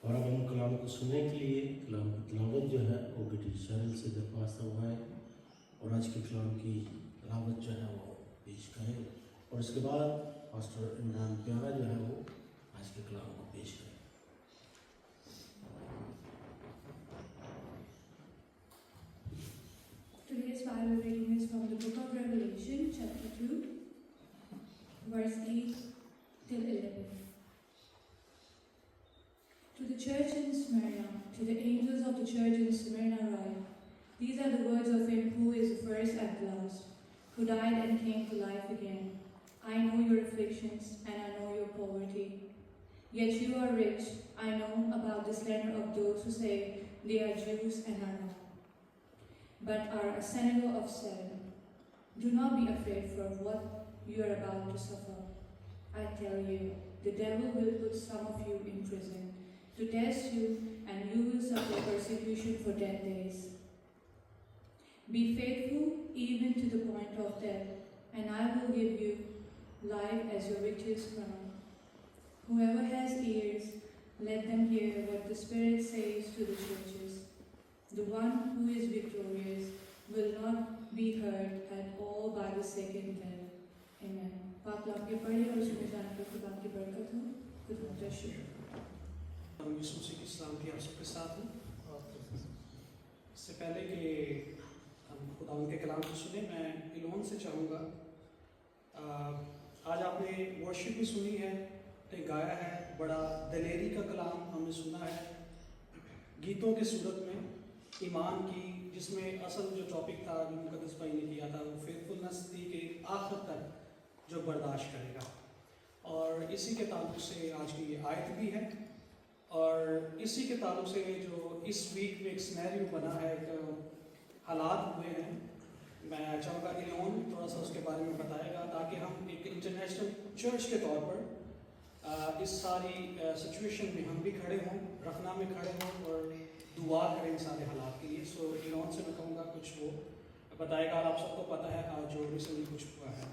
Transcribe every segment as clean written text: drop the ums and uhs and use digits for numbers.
اور اب ہم کلام کو سننے کے لیے کلام کی تلاوت جو ہے وہ برٹش چینل سے درخواست ہوا ہے، اور آج کے کلام کی تلاوت جو ہے وہ پیش کریں، اور اس کے بعد پاسٹر عمران پیارا جو ہے وہ آج کے کلام کو پیش کریں۔ Today's Bible reading is from the book of Revelation, chapter 2, verse 8 till 11. To the church in Smyrna, to the angels of the church in Smyrna write, these are the words of him who is the first and the last, who died and came to life again. I know your afflictions and I know your poverty. Yet you are rich. I know about the slander of those who say they are Jews and are not, but are a synagogue of Satan. Do not be afraid for what you are about to suffer. I tell you, the devil will put some of you in prison to test you, and you will suffer persecution for 10 days. Be faithful even to the point of death, and I will give you life as your richest crown. Whoever has ears, let them hear what the Spirit says to the churches. The one who is victorious will not be hurt at all by the second death. Amen. पाक कलाम के पढ़े और सुने जाने पर खुदा की बरकत हो। खुदा का शुक्र। हम यीशु मसीह की सलाम की आप सबके साथ हैं। इससे पहले कि हम खुदा उनके कलाम को सुने, मैं इलोन से चाहूँगा, आज आपने वर्शिप भी सुनी है, गाया है, बड़ा दलेरी का कलाम हमने सुना है, गीतों की सूरत में ईमान की, जिसमें असल जो टॉपिक था जो मुकद्दस भाई ने किया था वो फेथफुलनेस थी कि आखिर तक जो बर्दाश्त करेगा, और इसी के ताल्लुक से आज की ये आयत भी है, और इसी के ताल्लुक से जो इस वीक में एक सिनेरियो बना है, एक हालात हुए हैं, मैं चाहूँगा इलोन थोड़ा सा उसके बारे में बताएगा ताकि हम एक इंटरनेशनल चर्च के तौर पर इस सारी सिचुएशन में हम भी खड़े हों, रखना में खड़े हों और दुआ करें इन सारे हालात के लिए। सो इलोन से मैं कहूँगा कुछ वो बताएगा, और आप सबको पता है आज जो रिसेंटली कुछ हुआ है।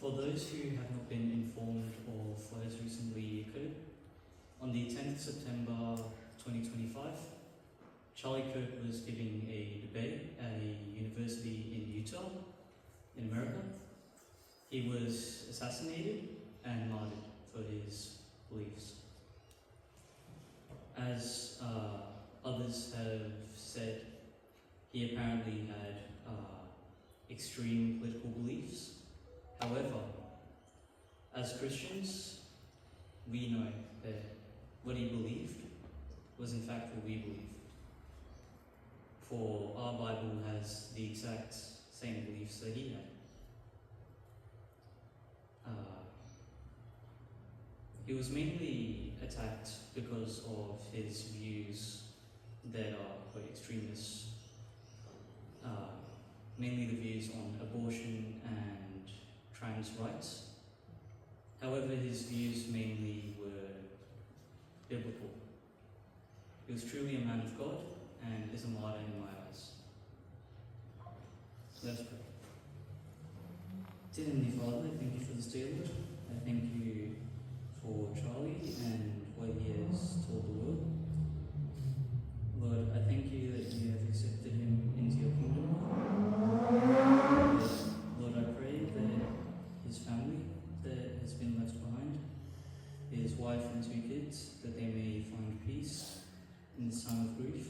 For those who have not been informed of what has recently occurred, on the 10th September 2025, Charlie Kirk was giving a debate at a university in Utah, in America. He was assassinated and martyred for his beliefs. As others have said, he apparently had extreme political beliefs. However, as Christians, we know that what he believed was in fact what we believe. For our Bible has the exact same beliefs that he had. He was mainly attacked because of his views that are quite extremist, mainly the views on abortion and trans rights. However, his views mainly were biblical. He was truly a man of God and is a martyr in my eyes. Let us pray. Dear Heavenly Father, I thank you for this day, Lord. I thank you for Charlie and what he has told the world. Lord, I thank you that you have accepted him into your kingdom. Lord, I pray that his family that has been left behind, his wife and 2 kids, that they may find peace in this time of grief.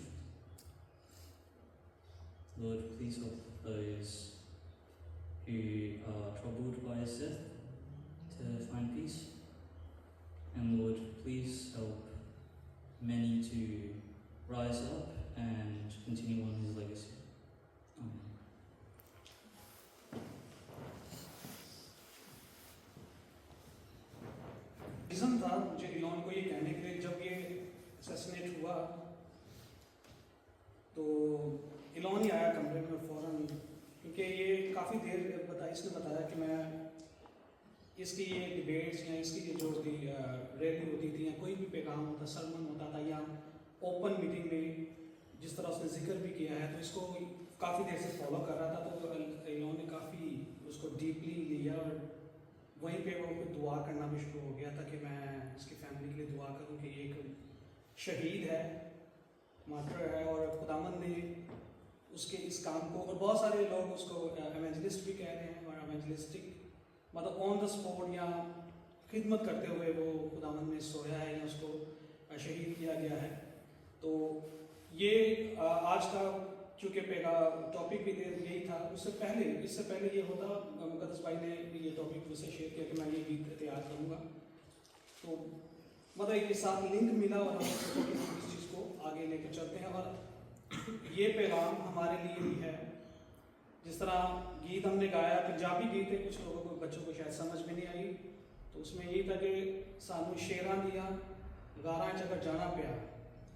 Lord, please help those who are troubled by his death to find peace. And Lord, please help many to rise up and continue on his legacy. Amen. Reason था मुझे Elon को ये कहने के लिए, जब ये assassinate हुआ तो इलोन ही आया कमरे में फ़ौरन, क्योंकि ये काफ़ी देर इसने बताया कि मैं इसकी ये डिबेट्स या इसकी ये जो भी रैली होती थी या कोई भी पैगाम होता, सरमन होता था या ओपन मीटिंग में जिस तरह उसने जिक्र भी किया है, तो इसको काफ़ी देर से फॉलो कर रहा था। तो इन्होंने काफ़ी उसको डीपली लिया और वहीं पे वो फिर दुआ करना भी शुरू हो गया था कि मैं इसकी फैमिली के लिए दुआ करूं कि ये एक शहीद है, मार्टर है, और खुदावंद ने उसके इस काम को, और बहुत सारे लोग उसको एवेंजलिस्ट भी कह रहे हैं, और एवेंजलिस्टिक मतलब ऑन द स्पॉट या खिदमत करते हुए वो खुदावंद में सोया है या उसको शहीद किया गया है। तो ये आज का चूँकि टॉपिक भी यही था, इससे पहले ये होता मुकद्दस भाई ने ये टॉपिक मुझसे शेयर किया कि मैं ये गीत तैयार करूँगा, तो मतलब ये साथ लिंक मिला और हम इस चीज़ को आगे लेकर चलते हैं। और ये पैगाम हमारे लिए भी है, जिस तरह गीत हमने गाया, पंजाबी गीत है, कुछ लोगों को, बच्चों को शायद समझ में नहीं आई, तो उसमें यही था कि सानू शेरा दिया गारा जगह जाना पिया,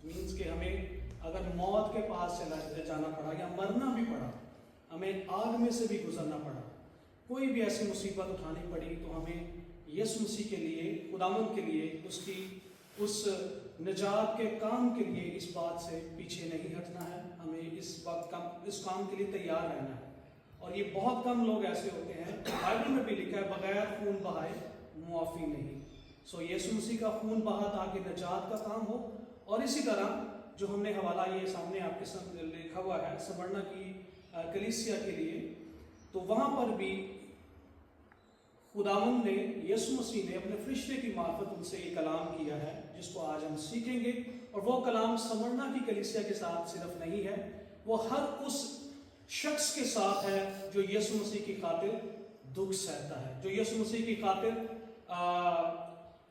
मीन्स कि हमें अगर मौत के पास जाना पड़ा या मरना भी पड़ा, हमें आग में से भी गुजरना पड़ा, कोई भी ऐसी मुसीबत उठानी पड़ी, तो हमें यीशु मसीह के लिए, खुदावंद के लिए, उसकी उस निजात के काम के लिए इस बात से पीछे नहीं हटना है, हमें इस काम के लिए तैयार रहना है। और ये बहुत कम लोग ऐसे होते हैं, बाइबल में भी लिखा है बगैर खून बहाए मुआफ़ी नहीं। सो यीशु मसीह का खून बहा ताकि निजात का काम हो। और इसी तरह जो हमने हवाला ये सामने आपके सामने लिखा हुआ है स्मरणा की कलीसिया के लिए, तो वहाँ पर भी खुदावंद ने, यीशु मसीह ने अपने फरिश्ते की मार्फत उनसे ये कलाम किया है, जिसको आज हम सीखेंगे। और वो कलाम स्मरणा की कलीसिया के साथ सिर्फ नहीं है, वो हर उस शख्स के साथ है जो यीशु मसीह की खातिर दुख सहता है, जो यीशु मसीह की खातिर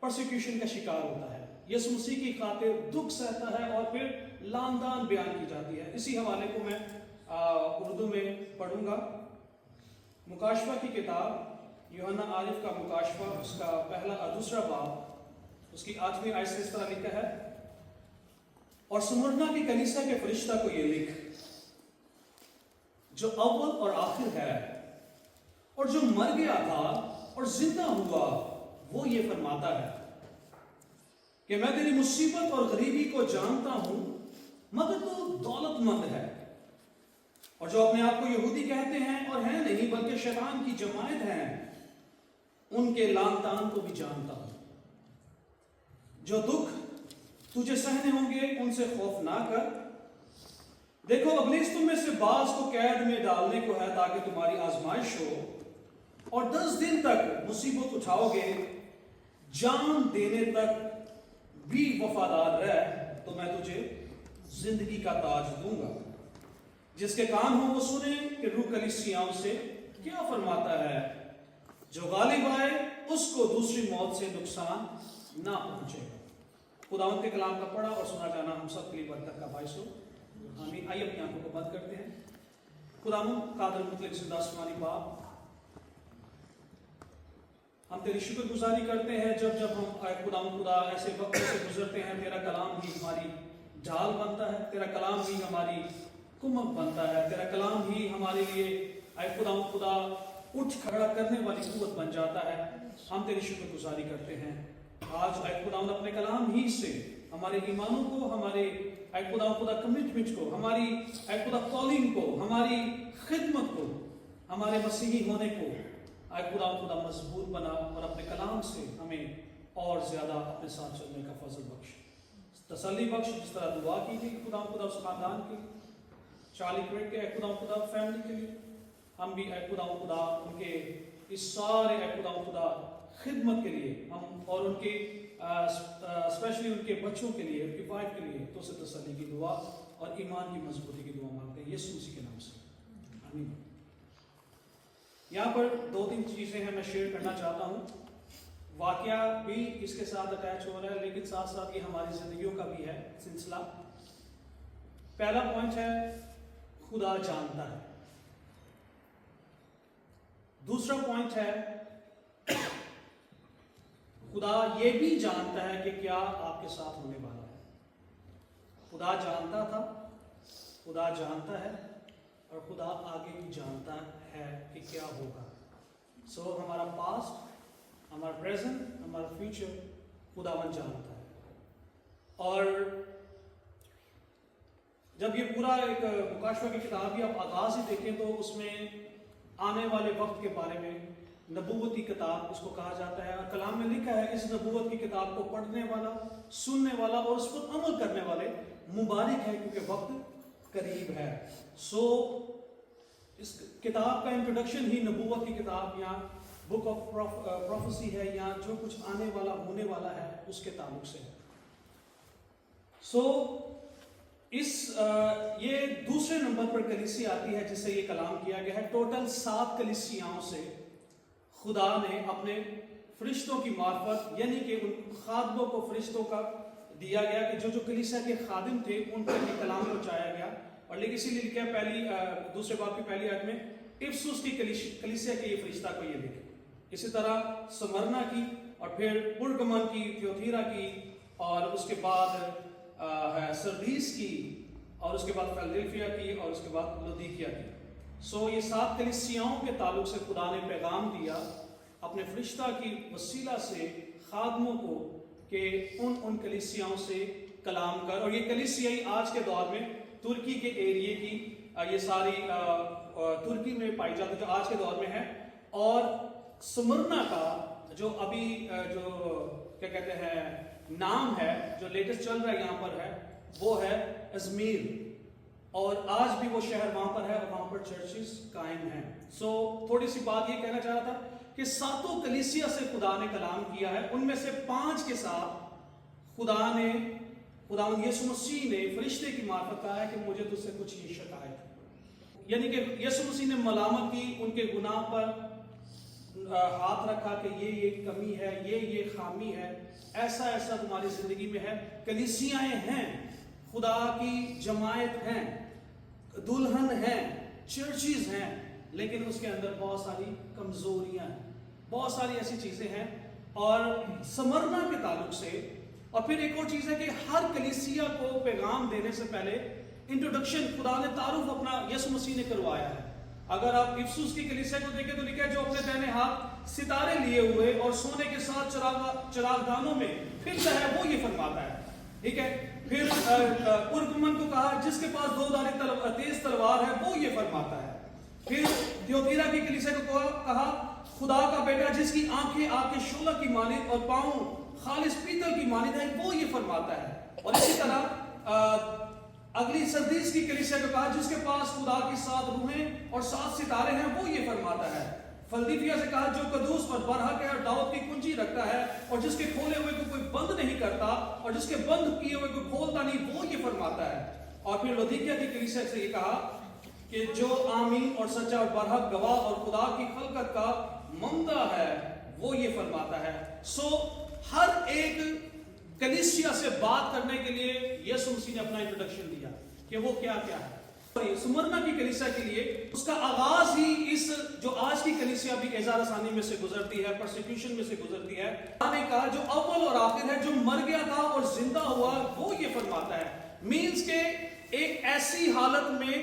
परसिक्यूशन का शिकार होता है, यीशु मसीह की खातिर दुख सहता है और फिर लामदान बयान की जाती है। इसी हवाले को मैं उर्दू में पढ़ूंगा। मुकाशवा की किताब, यूहन्ना आरिफ का मुकाशवा, उसका दूसरा बाब, उसकी 8वीं आयत से इस तरह लिखा है, और स्मुरना की कलीसिया के फरिश्ता को ये लिख, जो अव्वल और आखिर है और जो मर गया था और जिंदा हुआ, वो ये फरमाता है कि मैं तेरी मुसीबत और गरीबी को जानता हूं, मगर तो दौलतमंद है, और जो अपने आप को यहूदी कहते हैं और हैं नहीं बल्कि शैतान की जमायत हैं, उनके लानतान को भी जानता हूं। जो दुख तुझे सहने होंगे उनसे खौफ ना कर, देखो इब्लीस तुम में से बाज को कैद में डालने को है ताकि तुम्हारी आजमाइश हो, और 10 दिन तक मुसीबत उठाओगे, जान देने तक भी वफादार रह तो मैं तुझे जिंदगी का ताज दूंगा। जिसके कान हो वो सुने कि रूह कलीसियाओं से क्या फरमाता है। जो गालिब आए उसको दूसरी मौत से नुकसान ना पहुंचेगा। खुदावंद के कलाम का पढ़ा और सुना जाना हम सब के लिए बरकत का बाइस हो। आमीन। आइए अपनी आंखों को बंद करते हैं। खुदावंद कादिर मुतलक जिंदा आसमानी बाप, हम तेरी शुक्रगुजारी करते हैं जब हम खुदा ऐसे वक्त से गुजरते हैं, तेरा कलाम ही हमारी ढाल बनता है, तेरा कलाम ही हमारी कुमक बनता है, तेरा कलाम ही हमारे लिए खुदा उठ खड़ा करने वाली कुव्वत बन जाता है। हम तेरी शुक्रगुजारी करते हैं। आज खुदा अपने कलाम ही से हमारे ईमानों को, हमारे खुदा कमिटमेंट को, हमारी खुदा कॉलिंग को, हमारी खिदमत को, हमारे मसीही होने को खुदा मजबूत बना, और अपने कलाम से हमें और ज्यादा अपने साथ चलने का फजल बख्श, तसल्ली बख्श। जिस तरह दुआ की थी खुदा उस खानदान की, चार्ली क्रेग के खुदा फैमिली के लिए, हम भी खुदा उनके इस सारे खुदा खिदमत के लिए हम, और उनके स्पेशली उनके बच्चों के लिए, उनकी वाइफ के लिए तो से तसल्ली की दुआ और ईमान की मजबूती की दुआ मांगते हैं यीशु मसीह के नाम से, आमीन। यहाँ पर 2-3 चीज़ें हैं मैं शेयर करना चाहता हूँ। वाकया भी इसके साथ अटैच हो रहा है, लेकिन साथ साथ ये हमारी ज़िंदगियों का भी है सिलसिला। पहला पॉइंट है खुदा जानता है। दूसरा पॉइंट है खुदा ये भी जानता है कि क्या आपके साथ होने वाला है। खुदा जानता था, खुदा जानता है, और खुदा आगे भी जानता है कि क्या होगा। सो हमारा पास्ट, हमारा प्रेजेंट, हमारा फ्यूचर खुदावन जानता है। और जब ये पूरा एक मुकाशवा की किताब की आप आगाज ही देखें तो उसमें आने वाले वक्त के बारे में नबूवती किताब इसको कहा जाता है। और कलाम में लिखा है, इस नबूवत की किताब को पढ़ने वाला, सुनने वाला और उस पर अमल करने वाले मुबारक है, क्योंकि वक्त करीब है। सो इस किताब का इंट्रोडक्शन ही नबूवत की किताब या बुक ऑफ प्रोफेसी है, या जो कुछ आने वाला होने वाला है उसके ताल्लुक से है। सो ये दूसरे नंबर पर कलीसिया आती है जिससे ये कलाम किया गया है। टोटल 7 कलीसियाओं से खुदा ने अपने फरिश्तों की मार्फत, यानी कि उन खादमों को फरिश्तों का दिया गया कि जो कलीसिया के खादिम थे उन पर ये कलाम पहुंचाया गया। और लेकिन इसीलिए लिखा है दूसरे बाब की पहली आयत में, इफसुस की कलीसिया के ये फरिश्ता को ये लिखे। इसी तरह स्मरना की, और फिर पुरगमन की, थियोतीरा की, और उसके बाद सरदीस की, और उसके बाद फिलाडेल्फिया की, और उसके बाद लुदीकिया की। सो ये 7 कलीसियाओं के ताल्लुक से खुदा ने पैगाम दिया अपने फरिश्ता की वसीला से खादमों को कि उन कलीसियाओं से कलाम कर। और ये कलीसियाई आज के दौर में तुर्की के एरिए की, ये सारी तुर्की में पाई जाती जो आज के दौर में है। और स्मरना का जो अभी जो क्या कहते हैं नाम है, जो लेटेस्ट चल रहा है यहाँ पर है, वो है अजमीर। और आज भी वो शहर वहां पर है और वहां पर चर्चेस कायम हैं। सो थोड़ी सी बात ये कहना चाह रहा था कि 7 कलीसिया से खुदा ने कलाम किया है। उनमें से 5 के साथ खुदावंद यीशु मसीह ने फरिश्ते की मार्फत कहा है कि मुझे तुझसे कुछ ये शिकायत है, यानी कि यीशु मसीह ने मलामत की, उनके गुनाह पर हाथ रखा कि ये कमी है, ये खामी है, ऐसा तुम्हारी जिंदगी में है। कलीसियाएं हैं, खुदा की जमायत हैं, दुल्हन हैं, चर्चेस हैं, लेकिन उसके अंदर बहुत सारी कमजोरियां हैं, बहुत सारी ऐसी चीजें हैं। और स्मरना के ताल्लुक से, और फिर एक और चीज है कि हर कलीसिया को पैगाम देने से पहले इंट्रोडक्शन खुदा ने तारुफ अपना यीशु मसीह ने करवाया है। अगर आप इफसुस की कलीसिया को देखें तो लिखा है, जो अपने दाहिने हाथ सितारे लिए हुए और सोने के साथ चरागदानों में फिरता है, वो ये फरमाता है। ठीक है। फिर पुरगमन को कहा, जिसके पास 2 धारी तेज तलवार है, वो ये फरमाता है। फिर थियोतीरा की कलीसिया को कहा, खुदा का बेटा जिसकी आंखें आग के शोला की मानित और पांव खालिस पीतल की मानित है, वो ये फरमाता है। और इसी तरह अगली सरदीस की कलीसिया को कहा, जिसके पास खुदा की 7 रूहें और 7 सितारे हैं, वो ये फरमाता है। फिलाडेल्फिया से कहा, जो कदूस पर बरहक है और दाऊद की कुंजी रखता है, और जिसके खोले हुए को कोई बंद नहीं करता और जिसके बंद किए हुए को खोलता नहीं, वो ये फरमाता है। और फिर लुदीकिया की कलीसिया से ये कहा कि जो आमीन और सच्चा और बरहक गवाह और खुदा की खलकत का मंदा है, वो ये फरमाता है। सो हर एक कलीसिया से बात करने के लिए यीशु मसीह ने अपना इंट्रोडक्शन दिया कि वो क्या क्या है। स्मरना की कलीसिया के लिए उसका आगाज ही इस जो आज की कलीसिया भी एजार आसानी में से गुजरती है, परसिक्यूशन में से गुजरती है, ने कहा जो अव्वल और आखिर है, जो मर गया था और जिंदा हुआ, वो ये फरमाता है। मीन्स के एक ऐसी हालत में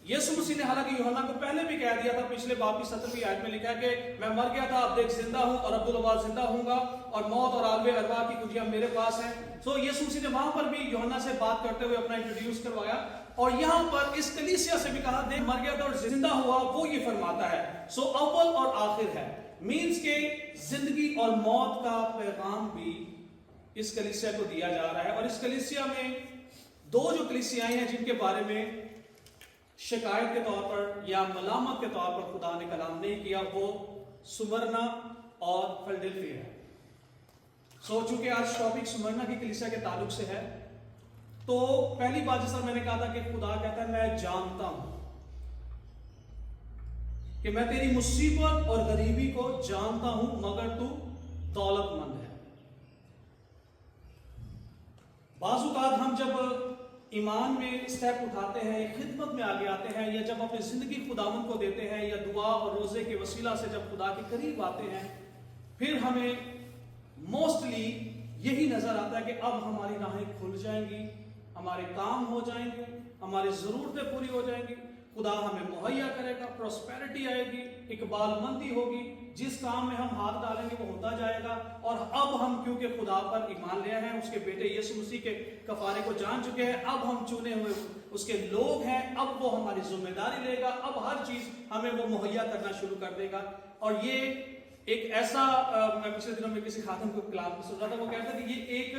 यीशु मसीह ने, हालांकि यूहन्ना को पहले भी कह दिया था, पिछले बाब की 17वीं आयत में लिखा है कि मैं मर गया था, अब देख जिंदा हूं, और अब्दुल अब्बास जिंदा होऊंगा, और मौत और आलवे अरवा की कुंजियां मेरे पास है। सो यीशु मसीह ने वहां पर भी यूहन्ना से बात करते हुए अपना इंट्रोड्यूस करवाया, और यहां पर इस कलीसिया से भी कहा, देख मर गया था और जिंदा हुआ, वो ये फरमाता है। सो अव्वल और आखिर है, मीन्स के जिंदगी और मौत का पैगाम भी इस कलीसिया को दिया जा रहा है। और इस कलीसिया में 2 जो कलीसियाएं हैं जिनके बारे में शिकायत के तौर पर या मलामत के तौर पर खुदा ने कलाम नहीं किया, वो सुमरना और फिलाडेल्फिया है। सो चूंकि आज टॉपिक सुमरना की कलीसिया के ताल्लुक से है, तो पहली बात जैसा मैंने कहा था कि खुदा कहता है, मैं जानता हूं कि मैं तेरी मुसीबत और गरीबी को जानता हूं, मगर तू दौलतमंद है। बाज़-औक़ात हम जब ईमान में स्टेप उठाते हैं, खिदमत में आगे आते हैं, या जब अपनी जिंदगी खुदावंद को देते हैं, या दुआ और रोजे के वसीला से जब खुदा के करीब आते हैं, फिर हमें मोस्टली यही नजर आता है कि अब हमारी राहें खुल जाएंगी, हमारे काम हो जाएंगे, हमारी जरूरतें पूरी हो जाएंगी, खुदा हमें मुहैया करेगा, प्रॉस्पेरिटी आएगी, इकबालमंदी होगी, जिस काम में हम हाथ डालेंगे वो होता जाएगा। और अब हम क्योंकि खुदा पर ईमान ले आए हैं, उसके बेटे यीशु मसीह के कफारे को जान चुके हैं, अब हम चुने हुए उसके लोग हैं, अब वो हमारी जिम्मेदारी लेगा, अब हर चीज हमें वो मुहैया करना शुरू कर देगा। और ये ایک ایسا میں پچھلے دنوں میں کسی خاتم کو کلام میں سن رہا تھا, وہ کہتا کہ یہ ایک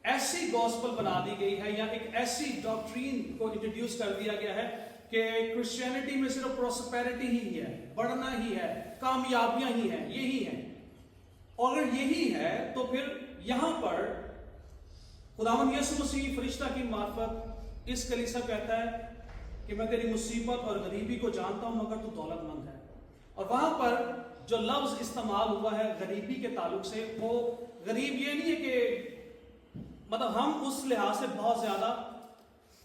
ایسی گوسپل بنا دی گئی ہے یا ایک ایسی ڈاکٹرین کو انٹروڈیوس کر دیا گیا ہے کہ کرسچینٹی میں صرف پروسپیرٹی ہی ہے, بڑھنا ہی ہے, کامیابیاں ہی ہیں, یہی ہیں. اور اگر یہی ہے تو پھر یہاں پر خداوند یسوع مسیح فرشتہ کی معرفت اس کلیسا کہتا ہے کہ میں تیری مصیبت اور غریبی کو جانتا ہوں مگر تو دولت مند ہے. اور وہاں پر جو لفظ استعمال ہوا ہے غریبی کے تعلق سے, وہ غریب یہ نہیں ہے کہ مطلب ہم اس لحاظ سے بہت زیادہ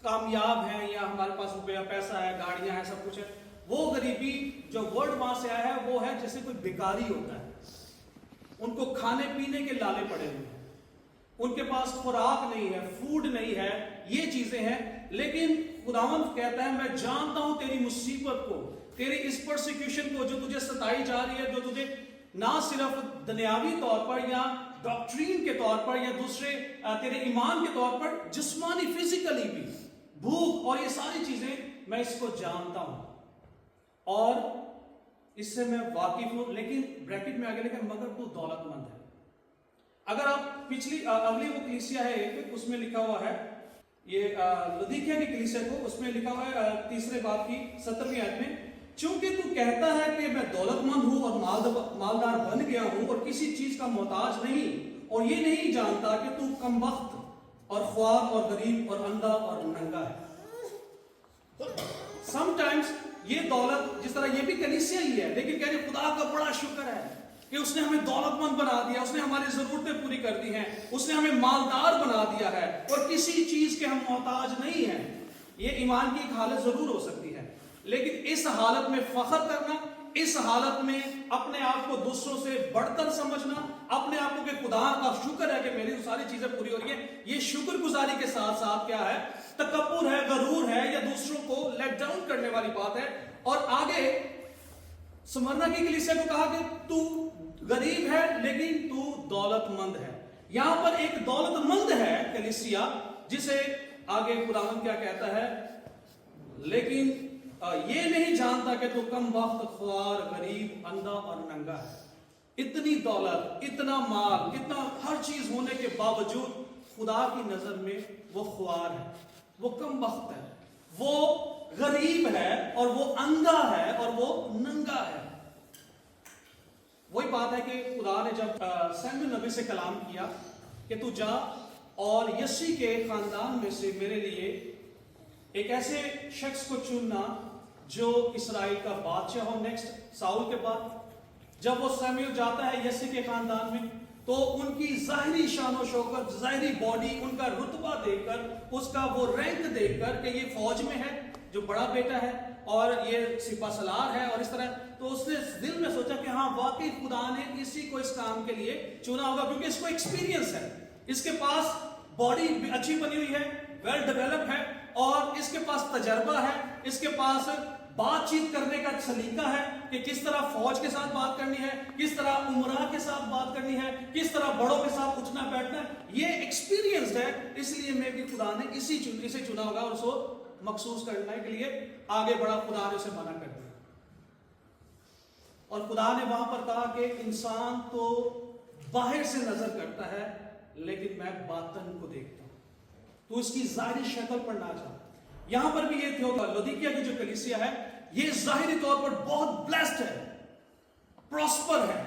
کامیاب ہیں یا ہمارے پاس روپیہ پیسہ ہے, گاڑیاں ہیں, سب کچھ ہے. وہ غریبی جو ورڈ وہاں سے آیا ہے وہ ہے جیسے کوئی بیکاری ہوتا ہے, ان کو کھانے پینے کے لالے پڑے ہوئے ہیں, ان کے پاس خوراک نہیں ہے, فوڈ نہیں ہے, یہ چیزیں ہیں. لیکن خداوند کہتا ہے میں جانتا ہوں تیری مصیبت کو, تیری اس پرسیکیوشن کو جو تجھے ستائی جا رہی ہے, جو تجھے نہ صرف دنیاوی طور پر یا ڈاکٹرین کے طور پر یا دوسرے تیرے ایمان کے طور پر, جسمانی فزیکلی بھی بھوک اور یہ ساری چیزیں میں اس کو جانتا ہوں اور اس سے میں واقف ہوں. لیکن بریکٹ میں آگے لکھا مگر تو دولت مند ہے. اگر آپ اگلی وہ کلیسیا ہے ایک, اس میں لکھا ہوا ہے, یہ لودیکیا کی کلیسیا کو, اس میں لکھا ہوا ہے تیسرے باب کی 17ویں آیت میں, چونکہ تو کہتا ہے کہ میں دولت مند ہوں اور مالدار بن گیا ہوں اور کسی چیز کا محتاج نہیں, اور یہ نہیں جانتا کہ تو کم وقت اور خوار اور غریب اور اندھا اور ننگا ہے. سم ٹائمز یہ دولت, جس طرح یہ بھی کلیسیا ہی ہے, لیکن کہہ رہے خدا کا بڑا شکر ہے کہ اس نے ہمیں دولت مند بنا دیا, اس نے ہماری ضرورتیں پوری کر دی ہیں, اس نے ہمیں مالدار بنا دیا ہے اور کسی چیز کے ہم محتاج نہیں ہیں. یہ ایمان کی ایک حالت ضرور ہو سکتی ہے, لیکن اس حالت میں فخر کرنا, اس حالت میں اپنے آپ کو دوسروں سے بڑھ کر سمجھنا, اپنے آپ کو کہ خدا کا شکر ہے کہ میری ساری چیزیں پوری ہو رہی ہیں, یہ شکر گزاری کے ساتھ ساتھ کیا ہے, تکبر ہے, غرور ہے, یا دوسروں کو لیٹ ڈاؤن کرنے والی بات ہے. اور آگے سمرنا کی کلیسیا کو کہا کہ تو غریب ہے لیکن تو دولت مند ہے. یہاں پر ایک دولت مند ہے کلیسیا, جسے آگے خداوند کیا کہتا ہے, لیکن یہ نہیں جانتا کہ تو کم وقت, خوار, غریب, اندھا اور ننگا ہے. اتنی دولت, اتنا مال, اتنا ہر چیز ہونے کے باوجود خدا کی نظر میں وہ خوار ہے, وہ کم وقت ہے, وہ غریب ہے اور وہ اندھا ہے اور وہ ننگا ہے. وہی بات ہے کہ خدا نے جب سیموئیل نبی سے کلام کیا کہ تو جا اور یسی کے خاندان میں سے میرے لیے ایک ایسے شخص کو چننا جو اسرائیل کا بادشاہ ہو نیکسٹ ساؤل کے بعد. جب وہ سیموئیل جاتا ہے یسی کے خاندان میں تو ان کی ظاہری شان و شوکت, ظاہری باڈی, ان کا رتبہ دیکھ کر, اس کا وہ رینک دیکھ کر کہ یہ فوج میں ہے, جو بڑا بیٹا ہے اور یہ سپہ سالار ہے اور اس طرح, تو اس نے دل میں سوچا کہ ہاں واقعی خدا نے اسی کو اس کام کے لیے چنا ہوگا, کیونکہ اس کو ایکسپیرینس ہے, اس کے پاس باڈی اچھی بنی ہوئی ہے, ویل ڈیولپ ہے, اور اس کے پاس تجربہ ہے, اس کے پاس بات چیت کرنے کا سلیقہ ہے کہ کس طرح فوج کے ساتھ بات کرنی ہے, کس طرح عمرہ کے ساتھ بات کرنی ہے, کس طرح بڑوں کے ساتھ اٹھنا بیٹھنا ہے. یہ ایکسپیرینسڈ ہے, اس لیے میں بھی خدا نے اسے چنا ہوگا اور اس کو مخصوص کرنے کے لیے آگے بڑھا. خدا نے اسے منع کر دیا اور خدا نے وہاں پر کہا کہ انسان تو باہر سے نظر کرتا ہے لیکن میں باطن کو دیکھتا ہوں, تو اس کی ظاہری شکل پر نہ جا. یہاں پر بھی یہ تھا, لودیکیا کی جو کلیسیا ہے یہ ظاہری طور پر بہت بلیسڈ ہے, پراسپر ہے,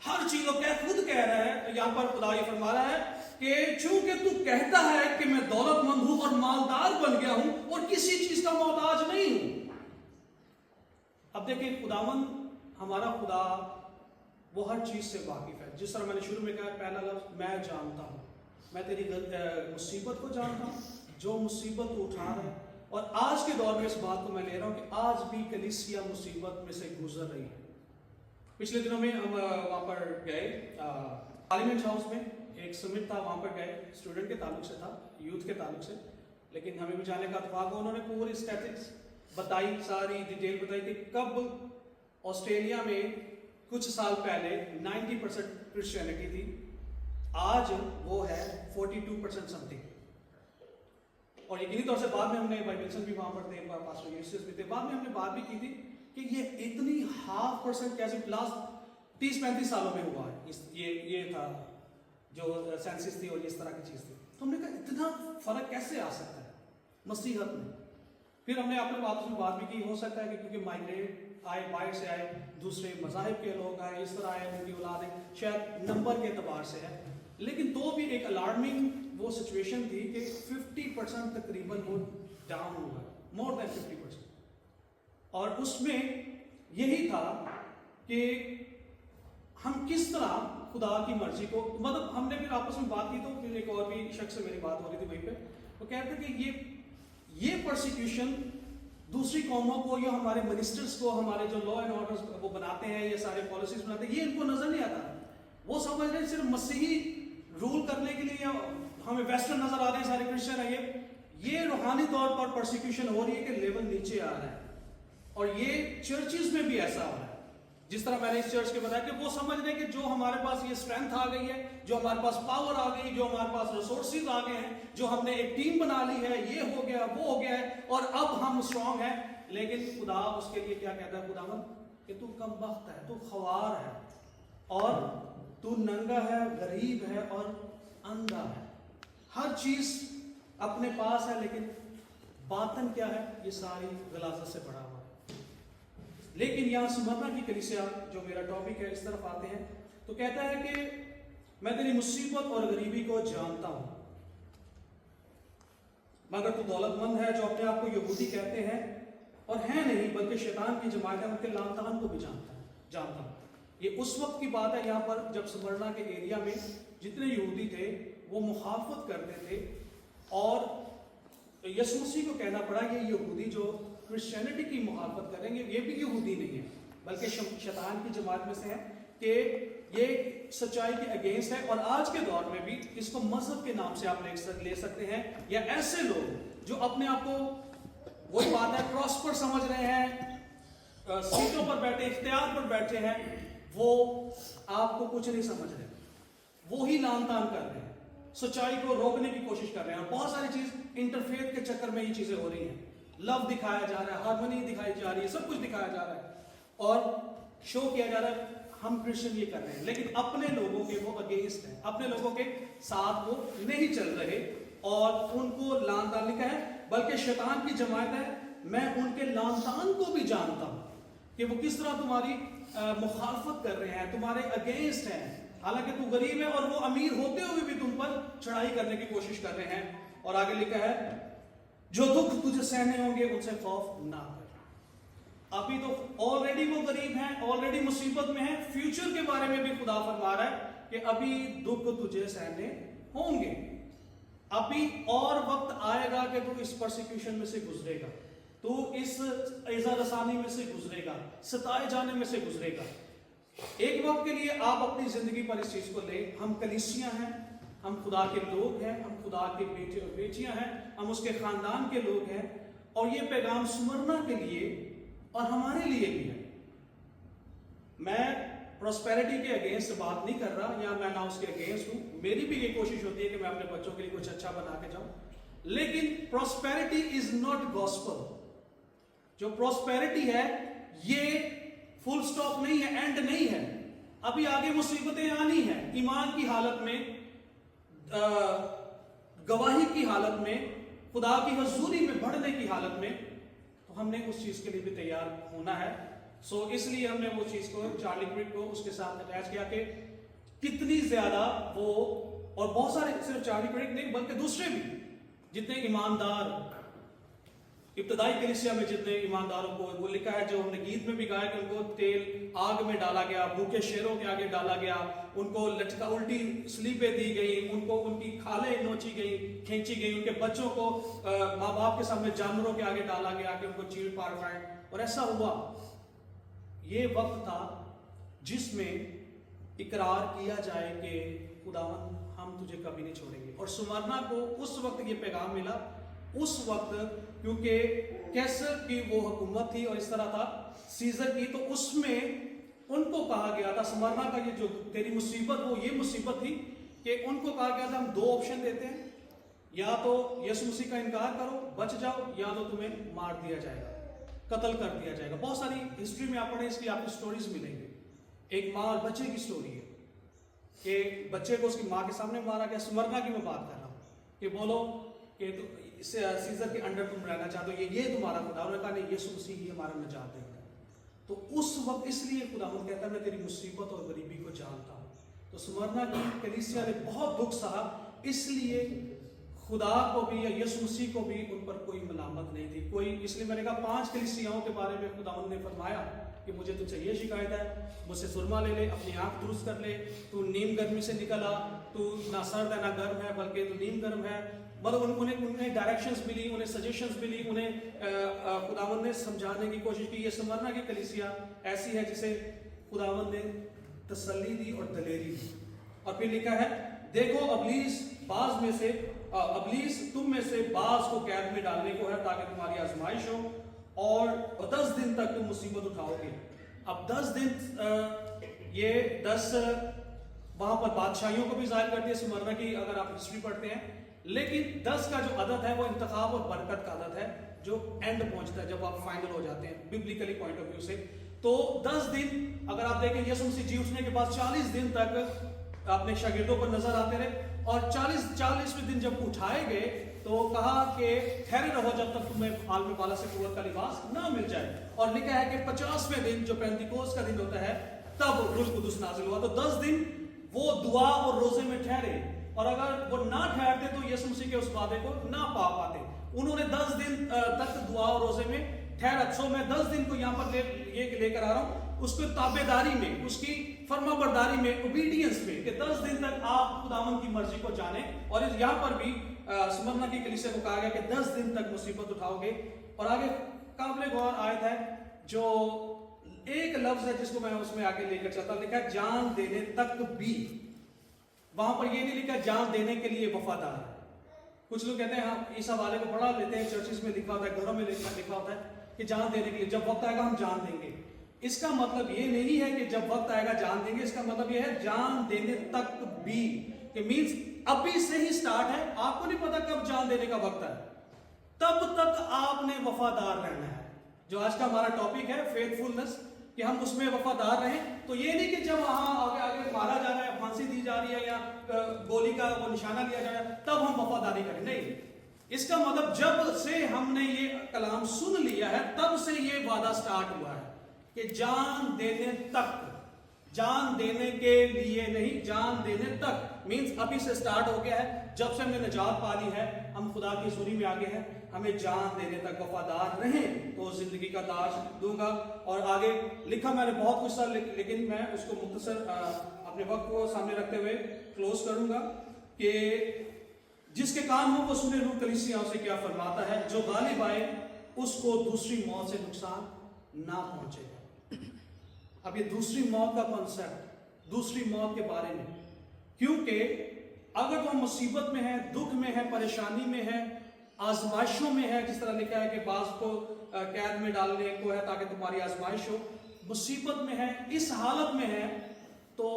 ہر چیز کو خود کہہ رہا ہے. تو یہاں پر خدا یہ فرما رہا ہے کہ چونکہ تو کہتا ہے کہ میں دولت مند ہوں اور مالدار بن گیا ہوں اور کسی چیز کا محتاج نہیں ہوں. اب دیکھیں خداوند ہمارا خدا وہ ہر چیز سے واقف ہے. جس طرح میں نے شروع میں کہا, پہلا لفظ میں جانتا ہوں, میں تیری مصیبت کو جانتا ہوں, جو مصیبت تو اٹھا رہا ہے. اور آج کے دور میں اس بات کو میں لے رہا ہوں کہ آج بھی کلیسیا مصیبت میں سے گزر رہی ہے. پچھلے دنوں میں ہم وہاں پر گئے پارلیمنٹ ہاؤس میں, ایک سمٹ تھا, وہاں پر گئے, اسٹوڈنٹ کے تعلق سے تھا, یوتھ کے تعلق سے, لیکن ہمیں بھی جانے کا اتفاق ہوا. انہوں نے پوری اسٹیٹکس بتائی, ساری ڈیٹیل بتائی کہ کب آسٹریلیا میں کچھ سال پہلے 90% کرسچینٹی تھی, آج وہ ہے 42% سم تھنگ. اور یقینی طور سے بعد میں ہم نے بھائی ولسن بھی وہاں پر تھے, پاسٹر یوسف بھی تھے, بعد میں ہم نے بات بھی کی تھی کہ یہ اتنی 0.5% کیسے, لاسٹ 30-35 सालों में हुआ है। ये था जो सेंसिस थी और इस तरह की चीज़ थी। तो हमने कहा इतना फर्क कैसे आ सकता है मसीहत में। फिर हमने अपने आपस में बात भी की, हो सकता है कि क्योंकि माइग्रेट आए, बाहर से आए, दूसरे मज़ाहिब के लोग आए, इस तरह आए, उनकी औलादें, शायद नंबर के एतबार से है। लेकिन तो भी एक अलार्मिंग वो सिचुएशन थी कि 50% तकरीबन वो डाउन हुआ, मोर देन 50%। और उसमें यही था कि हम किस तरह खुदा की मर्जी को, मतलब हमने फिर आपस में बात की, तो फिर एक और भी शख्स से मेरी बात हो रही थी वहीं पे, वो कहते थे कि ये परसिक्यूशन दूसरी कौमों को या हमारे मिनिस्टर्स को, हमारे जो लॉ एंड ऑर्डर वो बनाते हैं, ये सारे पॉलिसीज बनाते हैं, ये इनको नजर नहीं आता। वो समझ रहे सिर्फ मसीही रूल करने के लिए, या हमें वेस्टर्न नजर आ रहे हैं, सारे क्रिश्चियन है, ये रूहानी तौर पर परसिक्यूशन हो रही है कि लेवल नीचे आ रहा है। और ये चर्चिज में भी ऐसा हो रहा है, जिस तरह मैंने इस चर्च के बताया कि वो समझ रहे हैं कि जो हमारे पास ये स्ट्रेंथ आ गई है, जो हमारे पास पावर आ गई, जो हमारे पास रिसोर्सेज आ गए हैं, जो हमने एक टीम बना ली है, ये हो गया, वो हो गया है, और अब हम स्ट्रांग हैं। लेकिन खुदा उसके लिए क्या कहता है, खुदावन कि तू कमबख्त है, तू ख्वार है, और तू नंगा है, गरीब है और अंधा है। हर चीज अपने पास है, लेकिन बातन क्या है, ये सारी गलाजत से भरा हुआ है। लेकिन यहाँ स्मरना की कलीसिया, जो मेरा टॉपिक है, इस तरफ आते हैं तो कहता है कि मैं तेरी मुसीबत और गरीबी को जानता हूं, मगर तू दौलतमंद है, जो अपने आप को यहूदी कहते हैं और है नहीं बल्कि शैतान की जमात है, उनके लानतान को भी जानता हूं। ये उस वक्त की बात है यहाँ पर जब स्मरना के एरिया में जितने यहूदी थे वो मुखालफत करते थे, और यीशु मसीह को कहना पड़ा ये यहूदी जो क्रिश्चियनिटी की मुखालफत करेंगे, ये भी यहूदी नहीं है बल्कि शैतान की जमात में से है, कि ये सच्चाई के अगेंस्ट है। और आज के दौर में भी इसको मजहब के नाम से आप ले सकते हैं, या ऐसे लोग जो अपने आप को, वही बात है, प्रॉस्पर समझ रहे हैं, सीटों पर बैठे, इख्तियार पर बैठे हैं, वो आपको कुछ नहीं समझ रहे, वो ही लानतान कर रहे हैं, सच्चाई को रोकने की कोशिश कर रहे हैं। और बहुत सारी चीज इंटरफेथ के चक्कर में ये चीजें हो रही हैं, लव दिखाया जा रहा है, हार्मनी दिखाई जा रही है, सब कुछ दिखाया जा रहा है और शो किया जा रहा है, हम क्रिश्चियन ये कर रहे हैं, लेकिन अपने लोगों के वो अगेंस्ट हैं, अपने लोगों के साथ वो नहीं चल रहे और उनको लानतान लिखा है, बल्कि शैतान की जमात है, मैं उनके लानतान को भी जानता हूं कि वो किस तरह तुम्हारी मुखालफत कर रहे हैं, तुम्हारे अगेंस्ट हैं, हालांकि तू गरीब है और वो अमीर होते हुए भी तुम पर चढ़ाई करने की कोशिश कर रहे हैं। और आगे लिखा है, जो दुख तुझे सहने होंगे उनसे खौफ ना कर। अभी तो ऑलरेडी वो गरीब हैं, ऑलरेडी मुसीबत में हैं, फ्यूचर के बारे में भी खुदा फरमा रहा है कि अभी दुख तुझे सहने होंगे, अभी और वक्त आएगा कि तू इस परसिक्यूशन में से गुजरेगा, तू इस इज़ा रसानी में से गुजरेगा, सताए जाने में से गुजरेगा। एक वक्त के लिए आप अपनी जिंदगी पर इस चीज को ले, हम कलीसिया हैं, हम खुदा के लोग हैं, हम खुदा के बेटे और बेटियां हैं, हम उसके खानदान के लोग हैं, और ये पैगाम स्मरना के लिए और हमारे लिए भी है। मैं प्रॉस्पेरिटी के अगेंस्ट बात नहीं कर रहा, या मैं ना उसके अगेंस्ट हूं, मेरी भी ये कोशिश होती है कि मैं अपने बच्चों के लिए कुछ अच्छा बना के जाऊं, लेकिन प्रॉस्पेरिटी इज नॉट गॉस्पल। जो प्रॉस्पेरिटी है ये फुल स्टॉप नहीं है, एंड नहीं है, अभी आगे मुसीबतें आनी है, ईमान की हालत में, गवाही की हालत में, खुदा की हजूरी में बढ़ने की हालत में, तो हमने उस चीज के लिए भी तैयार होना है। सो इसलिए हमने वो चीज को, चार्ली क्रिक को उसके साथ अटैच किया कि कितनी ज्यादा वो, और बहुत सारे, सिर्फ चार्ली क्रिक नहीं बल्कि दूसरे भी जितने ईमानदार, इब्तदाई कलीसिया में जितने ईमानदारों को, वो लिखा है, जो हमने गीत में भी गाया कि उनको तेल आग में डाला गया, भूखे शेरों के आगे डाला गया, उनको लटका, उल्टी स्लीपें दी गई, उनको उनकी खालें नोची गई, खींची गई, उनके बच्चों को माँ बाप के सामने जानवरों के आगे डाला गया कि उनको चीड़ फाड़ पाए, और ऐसा हुआ। ये वक्त था जिसमें इकरार किया जाए कि खुदावन हम तुझे कभी नहीं छोड़ेंगे। और सुमरना को उस वक्त ये पैगाम मिला, उस वक्त, क्योंकि कैसर की वो हुकूमत थी और इस तरह था सीजर की, तो उसमें उनको कहा गया था, स्मरना का ये जो तेरी मुसीबत, वो ये मुसीबत थी कि उनको कहा गया था हम दो ऑप्शन देते हैं, या तो यीशु मसीह का इनकार करो बच जाओ, या तो तुम्हें मार दिया जाएगा, कत्ल कर दिया जाएगा। बहुत सारी हिस्ट्री में आप पढ़े, इसकी आपको स्टोरीज मिलेंगे ایک ماں اور بچے کی سٹوری ہے کہ بچے کو اس کی ماں کے سامنے مارا گیا. سمرنا کی میں بات کر رہا ہوں کہ بولو کہ سیزر کے انڈر تم رہنا چاہتے ہو, یہ تمہارا خدا. انہوں نے کہا نہیں, یسوع مسیح ہی ہمارا نجات دے گا. تو اس وقت اس لیے خداوند کہتا ہے میں تیری مصیبت اور غریبی کو جانتا ہوں. تو سمرنا کی کلیسیا نے بہت دکھ سہا, اس لیے خدا کو بھی یا یسوع مسیح کو بھی ان پر کوئی ملامت نہیں تھی کوئی. اس لیے میں نے کہا 5 کلیسیاؤں کے بارے میں خداوند نے فرمایا کہ مجھے تجھ سے یہ شکایت ہے, مجھ سے سرما لے لے, اپنی آنکھ درست کر لے, تو نیم گرمی سے نکل آ, تو نہ سرد ہے نہ گرم ہے بلکہ تو نیم گرم ہے. مطلب انہیں ڈائریکشنز ملی, انہیں سجیشنز ملی, انہیں خداوند نے سمجھانے کی کوشش کی. یہ سمرنا کی کلیسیا ایسی ہے جسے خداوند نے تسلی دی اور دلیری دی. اور پھر لکھا ہے دیکھو ابلیس تم میں سے بعض کو قید میں ڈالنے کو ہے تاکہ تمہاری آزمائش ہو, اور 10 دن تک تم مصیبت اٹھاؤ گے. اب 10 دن یہ 10 وہاں پر بادشاہیوں کو بھی ظاہر کرتی ہے سمرنا کی, اگر آپ ہسٹری پڑھتے ہیں. لیکن 10 کا جو عدد ہے وہ انتخاب اور برکت کا عدد ہے جو اینڈ پہنچتا ہے جب آپ فائنل ہو جاتے ہیں ببلیکلی پوائنٹ آف ویو سے. تو 10 دن اگر آپ دیکھیں یسوع مسیح جی اٹھنے کے بعد 40 دن تک اپنے شاگردوں پر نظر آتے رہے, اور 40ویں دن جب اٹھائے گئے تو کہا کہ ٹھہرے رہو جب تک تمہیں عالم بالا سے قوت کا لباس نہ مل جائے. اور لکھا ہے کہ 50ویں دن جو پینتیکوست کا دن ہوتا ہے تب روح القدس نازل ہوا. تو 10 دن وہ دعا اور روزے میں ٹھہرے, اور اگر وہ نہ ٹھہرتے تو یسوع مسیح کے اس وعدے کو نہ پا پاتے. انہوں نے 10 دن تک دعا اور روزے میں ٹھہرا. سو میں 10 دن کو یہاں پر لے کر آ رہا ہوں, اس کو تابع داری میں, اس کی فرما برداری میں, اوبیڈینس میں, کہ 10 دن تک آپ خداوند کی مرضی کو جانیں. اور یہاں پر بھی سمرنا کی کلیسیا کو کہا گیا کہ 10 دن تک مصیبت اٹھاؤ گے. اور آگے قابل غور آیت ہے جو ایک لفظ ہے جس کو میں اس میں آگے لے کر چلتا, لکھا ہے جان دینے تک بھی. وہاں پر یہ نہیں لکھا جان دینے کے لیے وفادار. کچھ لوگ کہتے ہیں ہاں اس حوالے کو پڑھا لیتے ہیں, چرچز میں لکھا ہوتا ہے, گھروں میں لکھا ہوتا ہے کہ جان دینے کے لیے, جب وقت آئے گا ہم جان دیں گے. اس کا مطلب یہ نہیں ہے کہ جب وقت آئے گا جان دیں گے, اس کا مطلب یہ ہے جان دینے تک بھی, کہ مینز ابھی سے ہی سٹارٹ ہے, آپ کو نہیں پتا کب جان دینے کا وقت ہے, تب تک آپ نے وفادار رہنا ہے. جو آج کا ہمارا ٹاپک ہے فیتھفولنس, کہ ہم اس میں وفادار رہیں. تو یہ نہیں کہ جب وہاں آگے مارا جا رہا ہے, پھانسی دی جا رہی ہے یا گولی کا وہ نشانہ لیا جا رہا ہے تب ہم وفاداری کریں. نہیں, اس کا مطلب جب سے ہم نے یہ کلام سن لیا ہے تب سے یہ وعدہ سٹارٹ ہوا ہے کہ جان دینے تک, جان دینے کے لیے نہیں, جان دینے تک مینز ابھی سے سٹارٹ ہو گیا ہے. جب سے ہم نے نجات پا لی ہے, ہم خدا کی حضوری میں آگے ہیں, ہمیں جان دینے تک وفادار رہیں تو زندگی کا تاج دوں گا. اور آگے لکھا میں نے بہت کچھ تھا, لیکن میں اس کو مختصر اپنے وقت کو سامنے رکھتے ہوئے کلوز کروں گا کہ جس کے کان ہو وہ سنے روح کلیسیاؤں سے کیا فرماتا ہے. جو غالب آئے اس کو دوسری موت سے نقصان نہ پہنچے گا. اب یہ دوسری موت کا کنسیپٹ, دوسری موت کے بارے میں, کیونکہ اگر تو ہم مصیبت میں ہیں, دکھ میں ہیں, پریشانی میں ہیں, آزمائشوں میں ہے, جس طرح لکھا ہے کہ بعض کو قید میں ڈالنے کو ہے تاکہ تمہاری آزمائش ہو, مصیبت میں ہے, اس حالت میں ہے, تو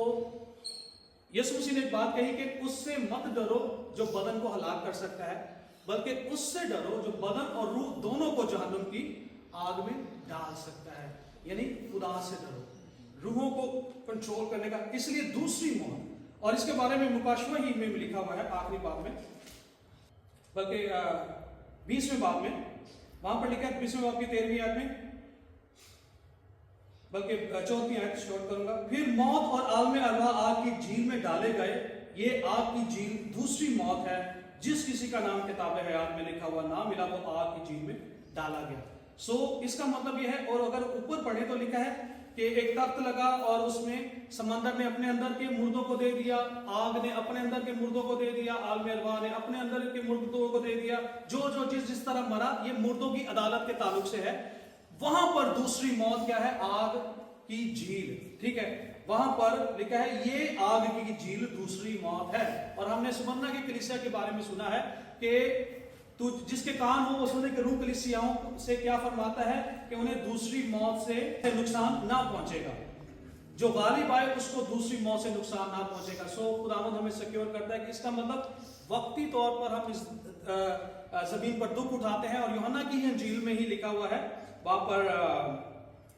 یسوع مسیح نے ایک بات کہی کہ اس سے مت ڈرو جو بدن کو ہلاک کر سکتا ہے, بلکہ اس سے ڈرو جو بدن اور روح دونوں کو جہنم کی آگ میں ڈال سکتا ہے. یعنی خدا سے ڈرو, روحوں کو کنٹرول کرنے کا. اس لیے دوسری موت, اور اس کے بارے میں مکاشفہ ہی میں لکھا ہوا ہے آخری باب میں, بلکہ 20ویں باب میں, وہاں پر لکھا ہے 20ویں باب کی 13ویں آیت میں, بلکہ 14ویں آیت شروع کروں گا. پھر موت اور عالم ارواح آگ کی جھیل میں ڈالے گئے. یہ آگ کی جھیل دوسری موت ہے. جس کسی کا نام کتاب حیات میں لکھا ہوا نہ ملا وہ آگ کی جھیل میں ڈالا گیا. سو اس کا مطلب یہ ہے. اور اگر اوپر پڑھیں تو لکھا ہے کہ ایک تخت لگا اور اس میں سمندر نے اپنے اندر کے مردوں کو دے دیا, آگ نے اپنے اندر کے مردوں کو دے دیا, عالم ارواح نے اپنے اندر کے مردوں کو دے دیا. جو جس طرح مرا, یہ مردوں کی عدالت کے تعلق سے ہے. وہاں پر دوسری موت کیا ہے؟ آگ کی جھیل. ٹھیک ہے, وہاں پر لکھا ہے یہ آگ کی جھیل دوسری موت ہے. اور ہم نے سمرنا کی کلیسیا کے بارے میں سنا ہے کہ تو جس کے کان ہو وہ سنے کہ روح کلیسیاؤں سے کیا فرماتا ہے کہ انہیں دوسری موت سے نقصان نہ پہنچے گا. جو غالب آئے اس کو دوسری موت سے نقصان نہ پہنچے گا. سو خداوند ہمیں سیکیور کرتا ہے کہ اس کا مطلب وقتی طور پر ہم اس زمین پر دکھ اٹھاتے ہیں. اور یوحنا کی انجیل میں ہی لکھا ہوا ہے, وہاں پر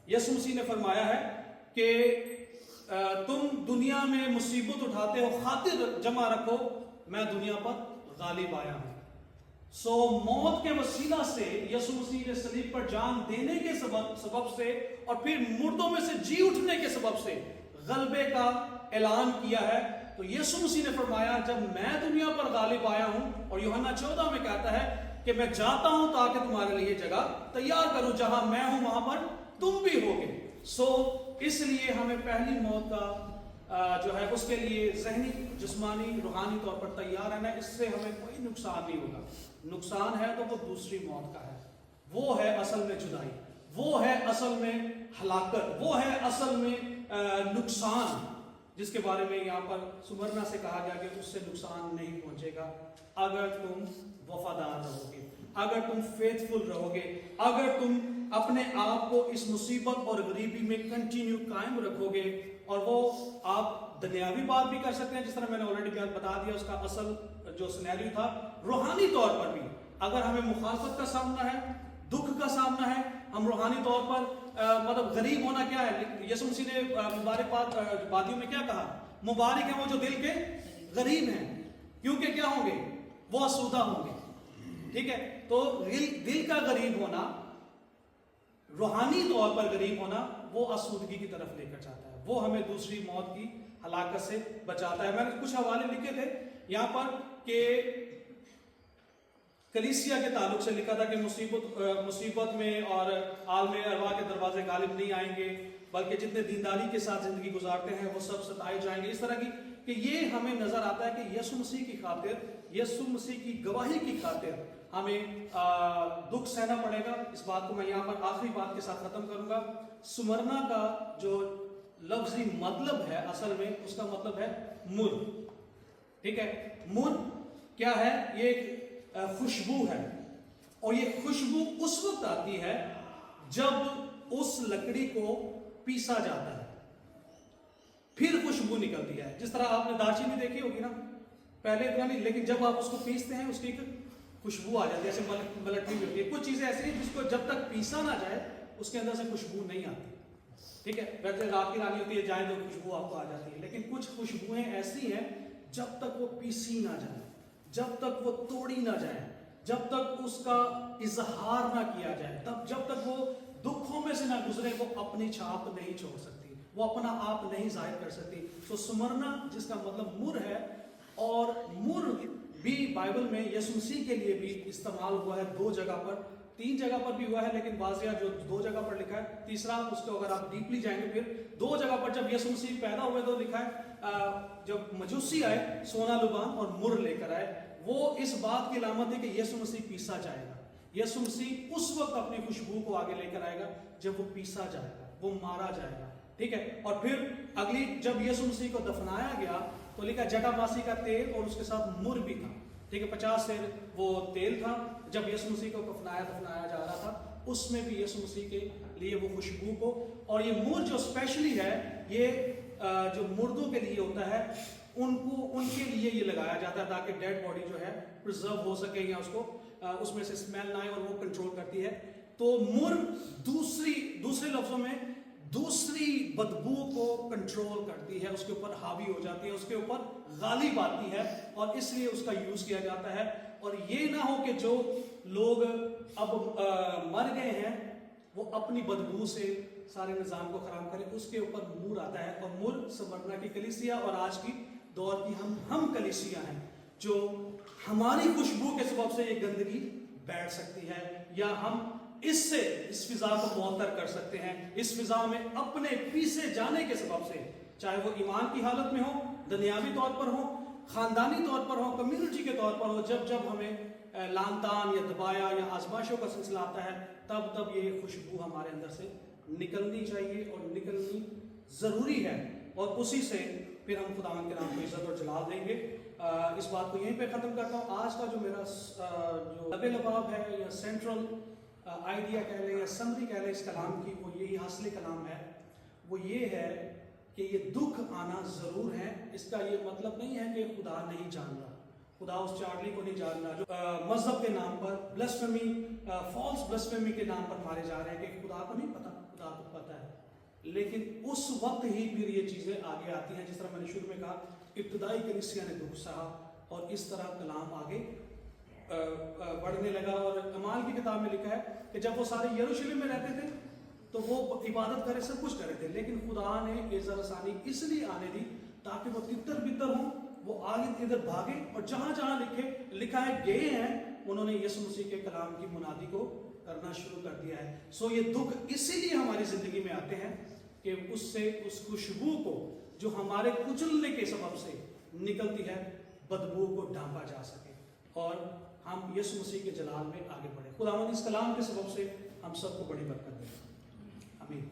یسوع مسیح نے فرمایا ہے کہ तुम दुनिया में मुसीबत उठाते हो, खातिर जमा रखो, मैं दुनिया पर गालिब आया हूं। सो मौत के वसीला से यीशु मसीह ने सलीब पर जान देने के सबब से और फिर मुर्दों में से जी उठने के सबब से गलबे का ऐलान किया है। तो यीशु मसीह ने फरमाया जब मैं दुनिया पर गालिब आया हूं, और यूहन्ना 14 में कहता है कि मैं जाता हूं ताकि तुम्हारे लिए जगह तैयार करूं, जहां मैं हूं वहां पर तुम भी होगे। सो इसलिए हमें पहली मौत का जो है उसके लिए जहनी, जिस्मानी, रूहानी तौर पर तैयार रहना है। इससे हमें कोई नुकसान नहीं होगा। नुकसान है तो वो दूसरी मौत का है, वो है असल में जुदाई, वो है असल में हलाकत, वो है असल में नुकसान, जिसके बारे में यहाँ पर सुमरना से कहा गया कि उससे नुकसान नहीं पहुंचेगा अगर तुम वफादार रहोगे, अगर तुम फेथफुल रहोगे, अगर तुम अपने आप को इस मुसीबत और गरीबी में कंटिन्यू कायम रखोगे। और वो आप दुनियावी बात भी कर सकते हैं, जिस तरह मैंने ऑलरेडी बता दिया उसका असल जो सिनेरियो था। रूहानी तौर पर भी अगर हमें मुखालफत का सामना है, दुख का सामना है, हम रूहानी तौर पर मतलब गरीब होना क्या है, यीशु मसीह ने मुबारक वादियों में क्या कहा, मुबारक है वो जो दिल के गरीब हैं, क्योंकि क्या होंगे, वो आसूदा होंगे। ठीक है, तो दिल का गरीब होना, रूहानी तौर पर गरीब होना, वो आसूदगी की तरफ लेकर जाता है, वो हमें दूसरी मौत की हलाकत से बचाता है। मैंने कुछ हवाले लिखे थे यहाँ पर कि कलीसिया के ताल्लुक से लिखा था कि मुसीबत में और आलम अरवा के दरवाजे गालिब नहीं आएंगे, बल्कि जितने दीनदारी के साथ जिंदगी गुजारते हैं वो सब सताए जाएंगे। इस तरह की कि ये हमें नजर आता है कि यीशु मसीह की खातिर, यीशु मसीह की गवाही की खातिर हमें दुख सहना पड़ेगा। इस बात को मैं यहाँ पर आखिरी बात के साथ खत्म करूंगा। सुमरना का जो लफ्जी मतलब है, असल में उसका मतलब है मुर। ठीक है, मुर क्या है, ये एक खुशबू है, और ये खुशबू उस वक्त आती है जब उस लकड़ी को पीसा जाता है, फिर खुशबू निकलती है। जिस तरह आपने दालचीनी देखी होगी ना, पहले इतना नहीं, लेकिन जब आप उसको पीसते हैं उसकी एक खुशबू आ जाती है, ऐसे मलटनी भी होती है। कुछ चीजें ऐसी हैं जिसको जब तक पीसा ना जाए उसके अंदर से खुशबू नहीं आती। ठीक है, वैसे रात की रानी होती है, जाए तो खुशबू आपको आ जाती है, लेकिन कुछ खुशबुएं ऐसी हैं जब तक वो पीसी ना जाए, जब तक वो तोड़ी ना जाए, जब तक उसका इजहार ना किया जाए, तब जब तक वो दुखों में से ना गुजरे, वो अपनी छाप नहीं छोड़ सकती, वो अपना आप नहीं जाहिर कर सकती। तो सुमरना जिसका मतलब मुर है, और मुर भी बाइबल में यीशु मसीह के लिए भी इस्तेमाल हुआ है 2 जगह पर, 3 जगह पर भी हुआ है, लेकिन वाजिया जो 2 जगह पर लिखा है, तीसरा उसको अगर आप डीपली जाएंगे फिर 2 जगह पर जब यीशु मसीह पैदा हुए तो लिखा है जब मजूसी आए सोना लुबान और मुर लेकर आए, वो इस बात की अलामत है कि यीशु मसीह पीसा जाएगा। यीशु मसीह उस वक्त अपनी खुशबू को आगे लेकर आएगा जब वो पीसा जाएगा, वो मारा जाएगा। ठीक है, और फिर अगली जब यीशु मसीह को दफनाया गया तो लिखा जटामासी का तेल और उसके साथ मुर भी था। ठीक है, 50 सेर वो तेल था। जब यीशु मसीह को दफनाया जा रहा था, उसमें भी यीशु मसीह के लिए वो खुशबू को, और ये मुर जो स्पेशली है, ये जो मुर्दों के लिए होता है, उनके लिए ये लगाया जाता है ताकि डेड बॉडी जो है प्रिजर्व हो सके, या उसको उसमें से स्मेल ना आए, और वो कंट्रोल करती है। तो मुर दूसरे लफ्जों में दूसरी बदबू को कंट्रोल करती है, उसके ऊपर हावी हो जाती है, उसके ऊपर गालिब आती है, और इसलिए उसका यूज किया जाता है। और ये ना हो कि जो लोग अब मर गए हैं वो अपनी बदबू से सारे निज़ाम को खराब करें, उसके ऊपर मुर आता है। और मुर समरना की कलीसिया और आज की दौर की हम कलीसिया हैं, जो हमारी खुशबू के सबब से ये गंदगी बैठ सकती है, या हम इससे इस फिजा को मुअत्तर कर सकते हैं। इस फिजा में अपने पीछे जाने के सबब से, चाहे वो ईमान की हालत में हो, दुनियावी तौर पर हो, खानदानी तौर पर हो, कम्युनिटी के तौर पर हो, जब हमें लानतान या दबाया या आजमाइशों का सिलसिला आता है, तब ये खुशबू हमारे अंदर से निकलनी चाहिए, और निकलनी ज़रूरी है, और उसी से फिर हम खुदावंद के नाम को इज्जत और जलाल देंगे। इस बात को यहीं पे ख़त्म करता हूँ। आज का जो मेरा जो लबे लबाब है, या सेंट्रल आइडिया कह लें या समरी कह लें इस कलाम की, वो यही हासिल कलाम है, वो ये है कि ये दुख आना ज़रूर है। इसका ये मतलब नहीं है कि खुदा नहीं जान रहा, खुदा उस चार्ली को नहीं जान रहा जो मजहब के नाम पर ब्लस्फेमी, फॉल्स ब्लस्फेमी के नाम पर मारे जा रहे हैं, कि खुदा को नहीं पता, खुदा को पता है। लेकिन उस वक्त ही फिर ये चीज़ें आगे आती हैं। जिस तरह मैंने शुरू में कहा, इब्तदाई कलीसिया ने दुख सहा और इस तरह कलाम आगे बढ़ने लगा। और अमाल की किताब में लिखा है कि जब वो सारे यरूशलेम में रहते थे तो वो इबादत करे, सब कुछ करे थे, लेकिन खुदा ने एज़रा रसानी इसलिए आने दी ताकि वो तितर बितर हों, वो आगे इधर भागे और जहाँ जहाँ लिखा है गए हैं, उन्होंने यीशु मसीह के कलाम की मुनादी को करना शुरू कर दिया है। सो ये दुख इसीलिए हमारी ज़िंदगी में आते हैं कि उससे उस खुशबू को जो हमारे कुचलने के सबब से निकलती है, बदबू को ढांपा जा सके और हम यीशु मसीह के जलाल में आगे बढ़े। खुदावंद इस कलाम के सबब से हम सबको बड़ी बरकत दे। आमीन।